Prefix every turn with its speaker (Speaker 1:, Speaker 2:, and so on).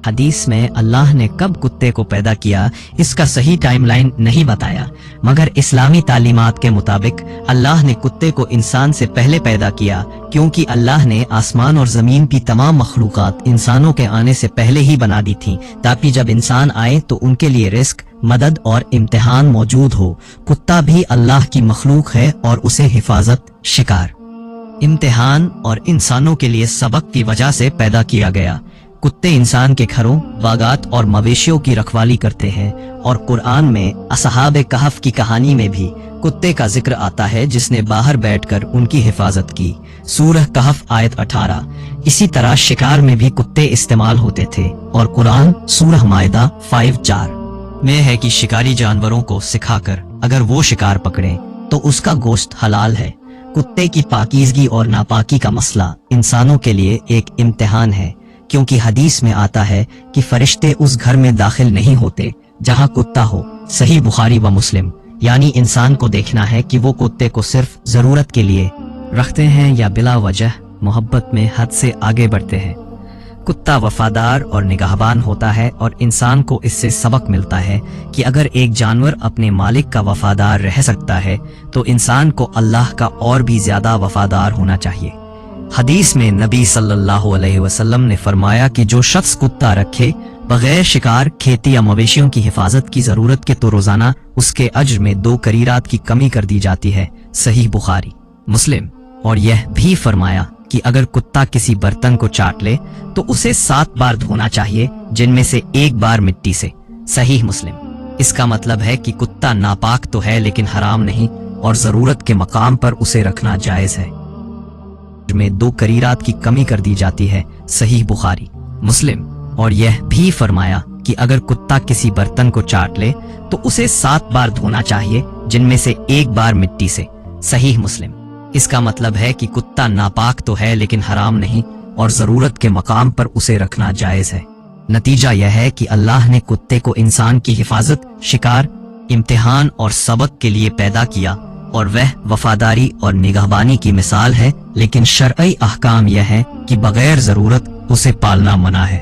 Speaker 1: हदीस में अल्लाह ने कब कुत्ते को पैदा किया इसका सही टाइमलाइन नहीं बताया, मगर इस्लामी तालीमात के मुताबिक अल्लाह ने कुत्ते को इंसान से पहले पैदा किया, क्योंकि अल्लाह ने आसमान और ज़मीन की तमाम मखलूक़ात इंसानों के आने से पहले ही बना दी थी, ताकि जब इंसान आए तो उनके लिए रिस्क, मदद और इम्तिहान मौजूद हो। कुत्ता भी अल्लाह की मखलूक है और उसे हिफाजत, शिकार, इम्तिहान और इंसानों के लिए सबक की वजह से पैदा किया गया। कुत्ते इंसान के घरों, बागात और मवेशियों की रखवाली करते हैं, और कुरान में असहाब कहफ की कहानी में भी कुत्ते का जिक्र आता है जिसने बाहर बैठकर उनकी हिफाजत की। सूरह कहफ आयत 18। इसी तरह शिकार में भी कुत्ते इस्तेमाल होते थे, और कुरान सूरह माइदा 5:4 में है कि शिकारी जानवरों को सिखाकर अगर वो शिकार पकड़े तो उसका गोश्त हलाल है। कुत्ते की पाकीज़गी और नापाकी का मसला इंसानों के लिए एक इम्तिहान है, क्योंकि हदीस में आता है कि फरिश्ते उस घर में दाखिल नहीं होते जहां कुत्ता हो। सही बुखारी व मुस्लिम। यानी इंसान को देखना है कि वो कुत्ते को सिर्फ जरूरत के लिए रखते हैं या बिला वजह मोहब्बत में हद से आगे बढ़ते हैं। कुत्ता वफादार और निगाहबान होता है, और इंसान को इससे सबक मिलता है कि अगर एक जानवर अपने मालिक का वफादार रह सकता है तो इंसान को अल्लाह का और भी ज्यादा वफादार होना चाहिए। हदीस में नबी सल्लल्लाहु अलैहि वसल्लम ने फरमाया कि जो शख्स कुत्ता रखे बगैर शिकार, खेती या मवेशियों की हिफाजत की जरूरत के तो रोजाना उसके अज्र में 2 करीरात की कमी कर दी जाती है। सही बुखारी, मुस्लिम। और यह भी फरमाया कि अगर कुत्ता किसी बर्तन को चाट ले तो उसे 7 बार धोना चाहिए, जिनमें से 1 बार मिट्टी से। सही मुस्लिम। इसका मतलब है कि कुत्ता नापाक तो है लेकिन हराम नहीं, और जरूरत के मकाम पर उसे रखना जायज है। में 2 करीरात की कमी कर दी जाती है। सही बुखारी, मुस्लिम। और यह भी फरमाया कि अगर कुत्ता किसी बर्तन को चाट ले तो उसे 7 बार धोना चाहिए, जिनमें से 1 बार मिट्टी से। सही मुस्लिम। इसका मतलब है कि कुत्ता नापाक तो है लेकिन हराम नहीं, और जरूरत के मकाम पर उसे रखना जायज है। नतीजा यह है कि अल्लाह ने कुत्ते को इंसान की हिफाजत, शिकार, इम्तिहान और सबक के लिए पैदा किया, और वह वफादारी और निगहबानी की मिसाल है, लेकिन शरई अहकाम यह है कि बगैर जरूरत उसे पालना मना है।